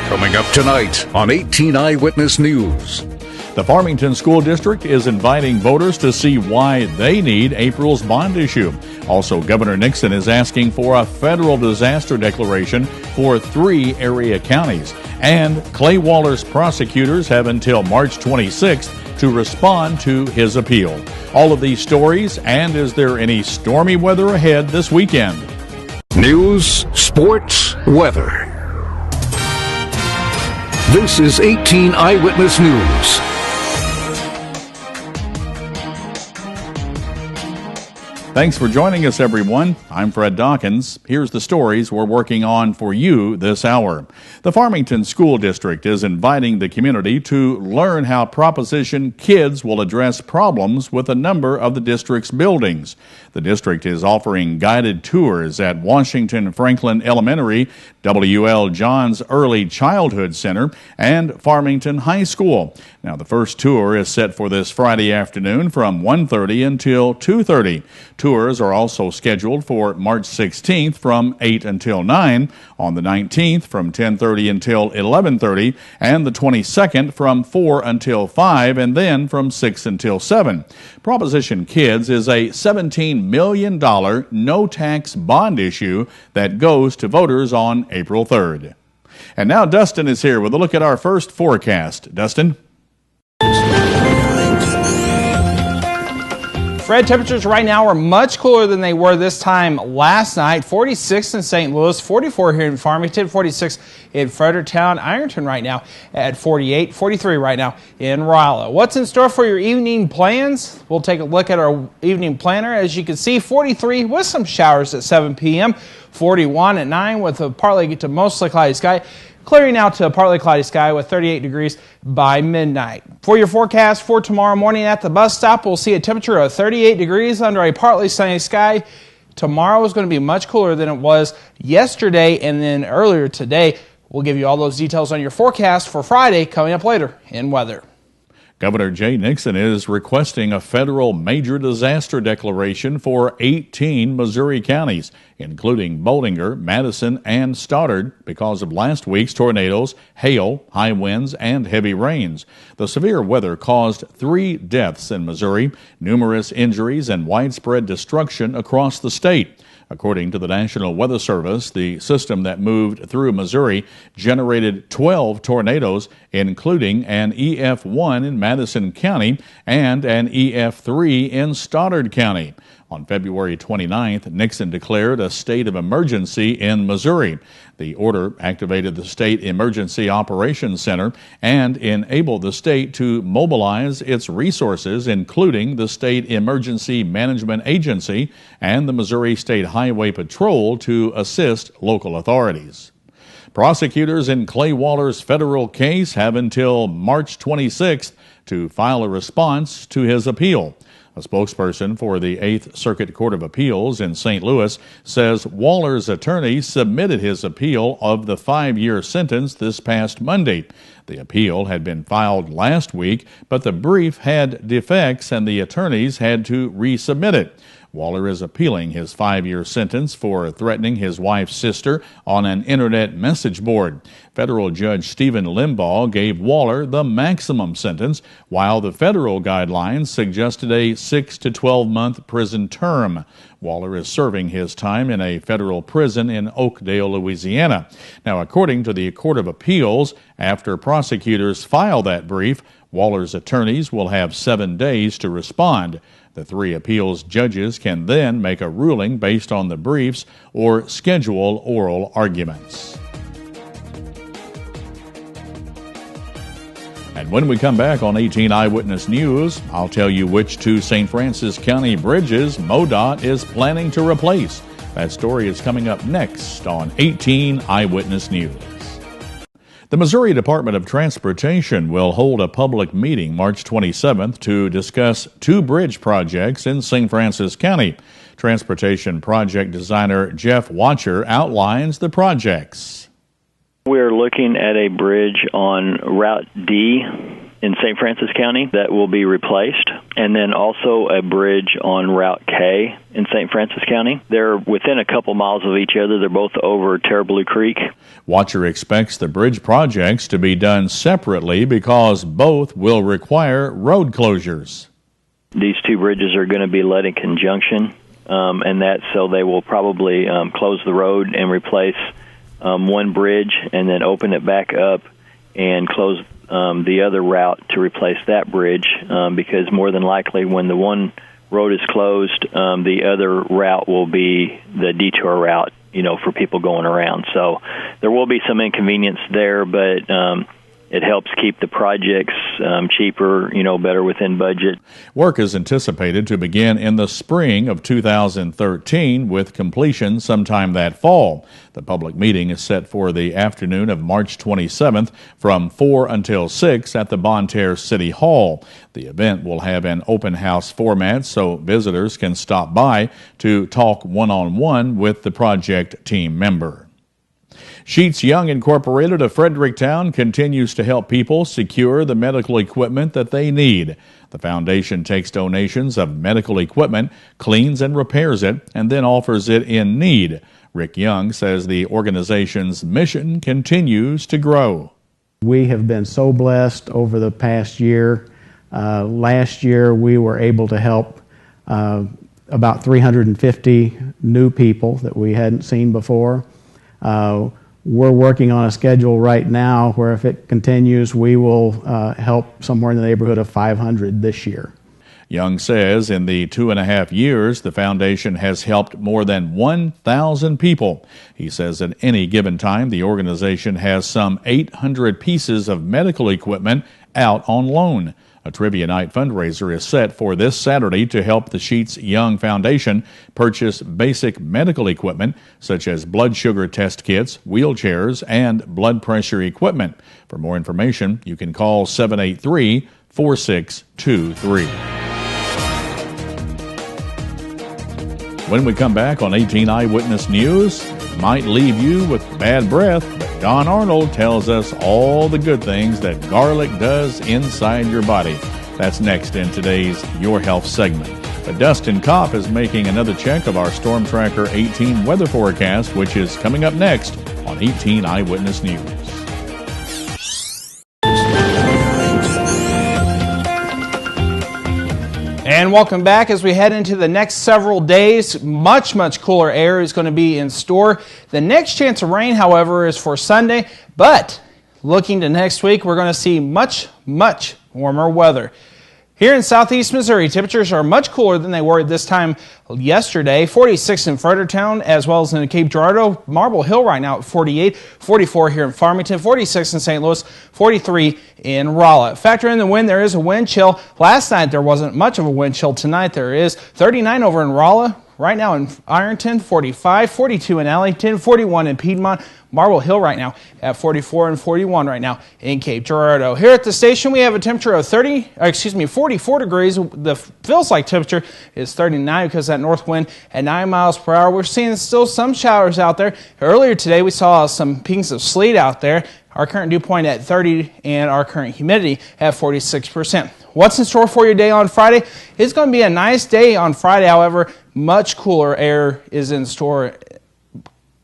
Coming up tonight on 18 Eyewitness News. The Farmington School District is inviting voters to see why they need April's bond issue. Also, Governor Nixon is asking for a federal disaster declaration for 3 area counties. And Clay Waller's prosecutors have until March 26th to respond to his appeal. All of these stories, and is there any stormy weather ahead this weekend? News, sports, weather. This is 18 Eyewitness News. Thanks for joining us, everyone. I'm Fred Dawkins. Here's the stories we're working on for you this hour. The Farmington School District is inviting the community to learn how Proposition Kids will address problems with a number of the district's buildings. The district is offering guided tours at Washington Franklin Elementary, W.L. Johns Early Childhood Center, and Farmington High School. Now, the first tour is set for this Friday afternoon from 1:30 until 2:30. Tours are also scheduled for March 16th from 8 until 9, on the 19th from 10:30 until 11:30, and the 22nd from 4 until 5, and then from 6 until 7. Proposition Kids is a $17 million no-tax bond issue that goes to voters on April 3rd. And now Dustin is here with a look at our first forecast. Dustin? Fred, temperatures right now are much cooler than they were this time last night. 46 in St. Louis, 44 here in Farmington, 46 in Fredericktown, Ironton right now at 48, 43 right now in Rolla. What's in store for your evening plans? We'll take a look at our evening planner. As you can see, 43 with some showers at 7 p.m., 41 at 9 with a partly to mostly cloudy sky. Clearing out to a partly cloudy sky with 38 degrees by midnight. For your forecast for tomorrow morning at the bus stop, we'll see a temperature of 38 degrees under a partly sunny sky. Tomorrow is going to be much cooler than it was yesterday and then earlier today. We'll give you all those details on your forecast for Friday coming up later in weather. Governor Jay Nixon is requesting a federal major disaster declaration for 18 Missouri counties, including Bollinger, Madison, and Stoddard, because of last week's tornadoes, hail, high winds, and heavy rains. The severe weather caused 3 deaths in Missouri, numerous injuries, and widespread destruction across the state. According to the National Weather Service, the system that moved through Missouri generated 12 tornadoes, including an EF1 in Madison County and an EF3 in Stoddard County. On February 29th, Nixon declared a state of emergency in Missouri. The order activated the State Emergency Operations Center and enabled the state to mobilize its resources, including the State Emergency Management Agency and the Missouri State Highway Patrol, to assist local authorities. Prosecutors in Clay Waller's federal case have until March 26th to file a response to his appeal. A spokesperson for the 8th Circuit Court of Appeals in St. Louis says Waller's attorney submitted his appeal of the 5-year sentence this past Monday. The appeal had been filed last week, but the brief had defects and the attorneys had to resubmit it. Waller is appealing his 5-year sentence for threatening his wife's sister on an internet message board. Federal Judge Stephen Limbaugh gave Waller the maximum sentence, while the federal guidelines suggested a 6 to 12-month prison term. Waller is serving his time in a federal prison in Oakdale, Louisiana. Now, according to the Court of Appeals, after prosecutors file that brief, Waller's attorneys will have 7 days to respond. The 3 appeals judges can then make a ruling based on the briefs or schedule oral arguments. And when we come back on 18 Eyewitness News, I'll tell you which 2 St. Francis County bridges MoDOT is planning to replace. That story is coming up next on 18 Eyewitness News. The Missouri Department of Transportation will hold a public meeting March 27th to discuss 2 bridge projects in St. Francis County. Transportation project designer Jeff Watcher outlines the projects. We're looking at a bridge on Route D in St. Francis County that will be replaced, and then also a bridge on Route K in St. Francis County. They're within a couple miles of each other. They're both over Terrible Creek. Watcher expects the bridge projects to be done separately because both will require road closures. These two bridges are going to be let in conjunction, and so they will probably close the road and replace one bridge and then open it back up and close the other route to replace that bridge, because more than likely when the one road is closed, the other route will be the detour route, for people going around. So there will be some inconvenience there, but it helps keep the projects cheaper, better within budget. Work is anticipated to begin in the spring of 2013 with completion sometime that fall. The public meeting is set for the afternoon of March 27th from 4 until 6 at the Bonne Terre City Hall. The event will have an open house format so visitors can stop by to talk one-on-one with the project team member. Sheets Young Incorporated of Fredericktown continues to help people secure the medical equipment that they need. The foundation takes donations of medical equipment, cleans and repairs it, and then offers it in need. Rick Young says the organization's mission continues to grow. We have been so blessed over the past year. Last year we were able to help about 350 new people that we hadn't seen before. We're working on a schedule right now where if it continues, we will help somewhere in the neighborhood of 500 this year. Young says in the 2.5 years, the foundation has helped more than 1,000 people. He says at any given time, the organization has some 800 pieces of medical equipment out on loan. A trivia night fundraiser is set for this Saturday to help the Sheets Young Foundation purchase basic medical equipment such as blood sugar test kits, wheelchairs, and blood pressure equipment. For more information, you can call 783-4623. When we come back on 18 Eyewitness News, might leave you with bad breath, but Don Arnold tells us all the good things that garlic does inside your body. That's next in today's Your Health segment. But Dustin Kopp is making another check of our Storm Tracker 18 weather forecast, which is coming up next on 18 Eyewitness News. And welcome back. As we head into the next several days, much cooler air is going to be in store. The next chance of rain, however, is for Sunday, but looking to next week, we're going to see much warmer weather. Here in southeast Missouri, temperatures are much cooler than they were at this time yesterday. 46 in Fredericktown, as well as in Cape Girardeau. Marble Hill right now at 48, 44 here in Farmington, 46 in St. Louis, 43 in Rolla. Factor in the wind, there is a wind chill. Last night there wasn't much of a wind chill. Tonight there is 39 over in Rolla. Right now in Ironton, 45, 42 in Allington, 41 in Piedmont. Marble Hill right now at 44 and 41 right now in Cape Girardeau. Here at the station, we have a temperature of 44 degrees. The feels like temperature is 39 because of that north wind at 9 miles per hour. We're seeing still some showers out there. Earlier today, we saw some peaks of sleet out there. Our current dew point at 30 and our current humidity at 46%. What's in store for your day on Friday? It's going to be a nice day on Friday. However, much cooler air is in store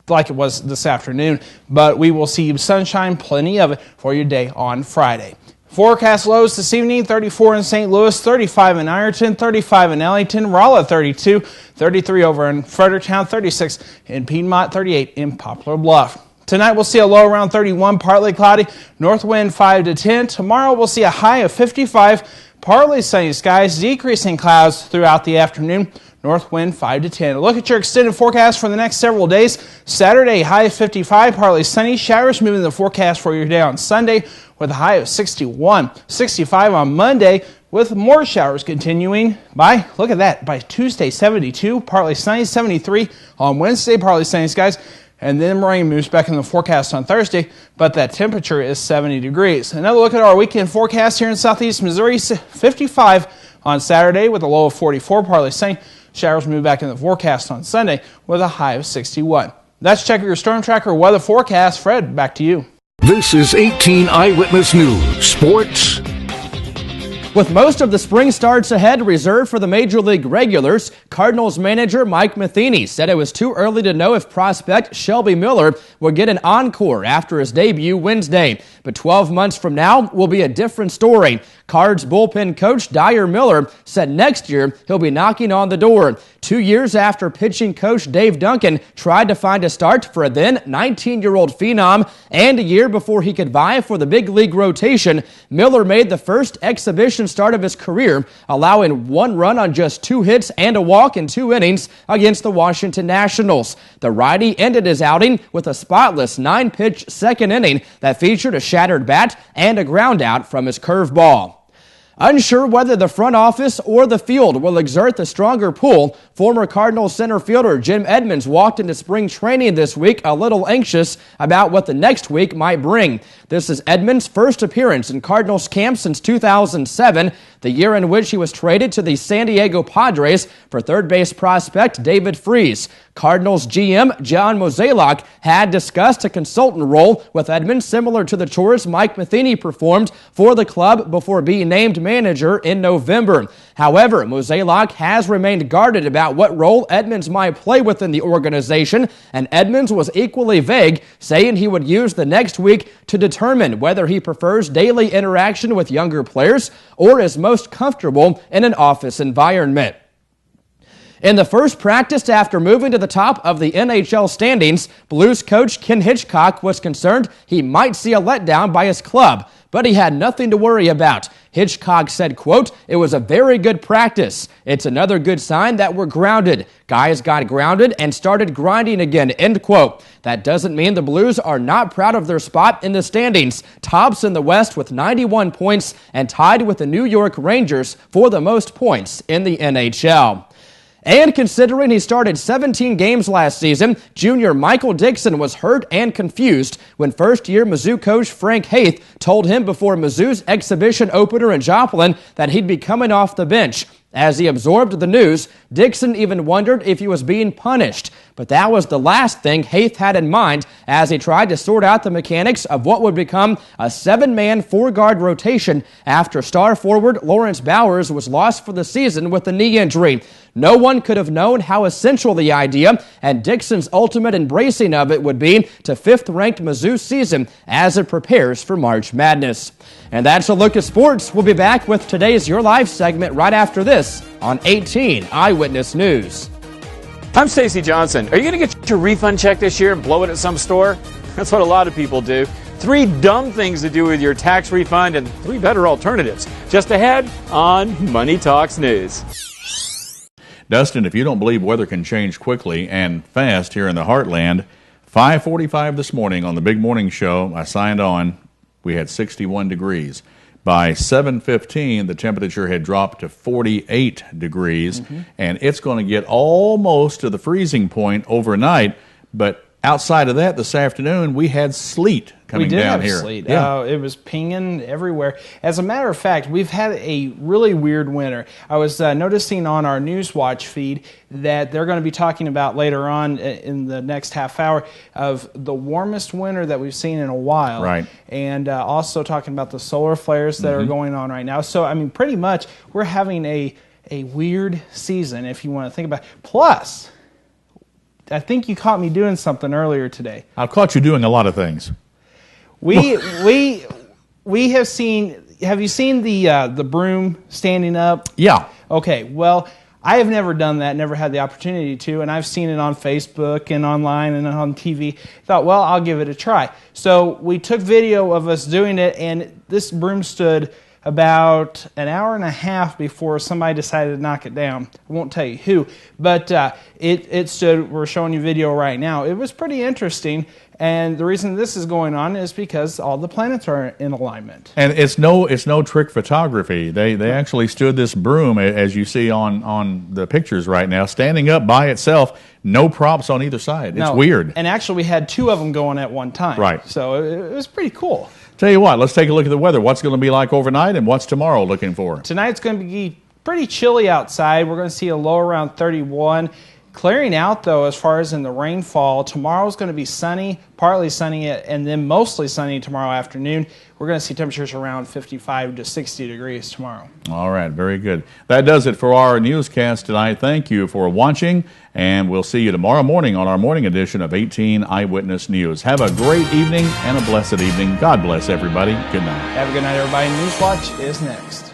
like it was this afternoon, but we will see sunshine, plenty of it for your day on Friday. Forecast lows this evening, 34 in St. Louis, 35 in Ironton, 35 in Ellington, Rolla 32, 33 over in Fredericktown, 36 in Piedmont, 38 in Poplar Bluff. Tonight we'll see a low around 31, partly cloudy, north wind 5 to 10. Tomorrow we'll see a high of 55, partly sunny skies, decreasing clouds throughout the afternoon. North wind 5 to 10. Look at your extended forecast for the next several days. Saturday, high of 55, partly sunny. Showers moving the forecast for your day on Sunday with a high of 61. 65 on Monday with more showers continuing by, look at that, by Tuesday, 72, partly sunny. 73 on Wednesday, partly sunny skies. And then rain moves back in the forecast on Thursday, but that temperature is 70 degrees. Another look at our weekend forecast here in southeast Missouri, 55 on Saturday with a low of 44, partly sunny. Showers move back in the forecast on Sunday with a high of 61. That's Check Your Storm Tracker weather forecast. Fred, back to you. This is 18 Eyewitness News, Sports, With most of the spring starts ahead reserved for the Major League regulars, Cardinals manager Mike Matheny said it was too early to know if prospect Shelby Miller would get an encore after his debut Wednesday. But 12 months from now will be a different story. Cards bullpen coach Dyer Miller said next year he'll be knocking on the door. 2 years after pitching coach Dave Duncan tried to find a start for a then 19-year-old phenom, and a year before he could vie for the big league rotation, Miller made the first exhibition start of his career, allowing 1 run on just 2 hits and a walk in 2 innings against the Washington Nationals. The righty ended his outing with a spotless 9-pitch second inning that featured a shattered bat and a ground out from his curveball. Unsure whether the front office or the field will exert the stronger pull, former Cardinals center fielder Jim Edmonds walked into spring training this week a little anxious about what the next week might bring. This is Edmonds' first appearance in Cardinals camp since 2007, the year in which he was traded to the San Diego Padres for third base prospect David Freese. Cardinals GM John Mozeliak had discussed a consultant role with Edmonds similar to the chores Mike Matheny performed for the club before being named manager in November. However, Mozeliak has remained guarded about what role Edmonds might play within the organization, and Edmonds was equally vague, saying he would use the next week to determine whether he prefers daily interaction with younger players or is most comfortable in an office environment. In the first practice after moving to the top of the NHL standings, Blues coach Ken Hitchcock was concerned he might see a letdown by his club, but he had nothing to worry about. Hitchcock said, quote, "It was a very good practice. It's another good sign that we're grounded. Guys got grounded and started grinding again," end quote. That doesn't mean the Blues are not proud of their spot in the standings, tops in the West with 91 points and tied with the New York Rangers for the most points in the NHL. And considering he started 17 games last season, junior Michael Dixon was hurt and confused when first-year Mizzou coach Frank Haith told him before Mizzou's exhibition opener in Joplin that he'd be coming off the bench. As he absorbed the news, Dixon even wondered if he was being punished. But that was the last thing Haith had in mind as he tried to sort out the mechanics of what would become a 7-man 4-guard rotation after star forward Lawrence Bowers was lost for the season with a knee injury. No one could have known how essential the idea and Dixon's ultimate embracing of it would be to 5th-ranked Mizzou season as it prepares for March Madness. And that's a look at sports. We'll be back with today's Your Life segment right after this on 18 Eyewitness News. I'm Stacey Johnson. Are you going to get your refund check this year and blow it at some store? That's what a lot of people do. 3 dumb things to do with your tax refund and 3 better alternatives. Just ahead on Money Talks News. Dustin, if you don't believe weather can change quickly and fast here in the heartland, 5:45 this morning on the Big Morning Show, I signed on, we had 61 degrees. By 7:15, the temperature had dropped to 48 degrees, and it's going to get almost to the freezing point overnight. But outside of that, this afternoon, we had sleet coming down here. We did have sleet. Yeah. It was pinging everywhere. As a matter of fact, we've had a really weird winter. I was noticing on our Newswatch feed that they're going to be talking about later on in the next half hour of the warmest winter that we've seen in a while. Right. And also talking about the solar flares that are going on right now. So, I mean, pretty much we're having a weird season, if you want to think about it. Plus, I think you caught me doing something earlier today. I've caught you doing a lot of things. We have seen. Have you seen the broom standing up? Yeah. Okay. Well, I have never done that. Never had the opportunity to, and I've seen it on Facebook and online and on TV. Thought, well, I'll give it a try. So we took video of us doing it, and this broom stood about an hour and a half before somebody decided to knock it down. I won't tell you who, but it stood. We're showing you video right now. It was pretty interesting, and the reason this is going on is because all the planets are in alignment. And it's no trick photography. They actually stood this broom, as you see on the pictures right now, standing up by itself, no props on either side. It's weird. And actually, we had 2 of them going at one time. Right. So it was pretty cool. Tell you what, let's take a look at the weather. What's going to be like overnight and what's tomorrow looking for? Tonight's going to be pretty chilly outside. We're going to see a low around 31. Clearing out, though, as far as in the rainfall, tomorrow is going to be sunny, partly sunny, and then mostly sunny tomorrow afternoon. We're going to see temperatures around 55 to 60 degrees tomorrow. All right, very good. That does it for our newscast tonight. Thank you for watching, and we'll see you tomorrow morning on our morning edition of 18 Eyewitness News. Have a great evening and a blessed evening. God bless everybody. Good night. Have a good night, everybody. Newswatch is next.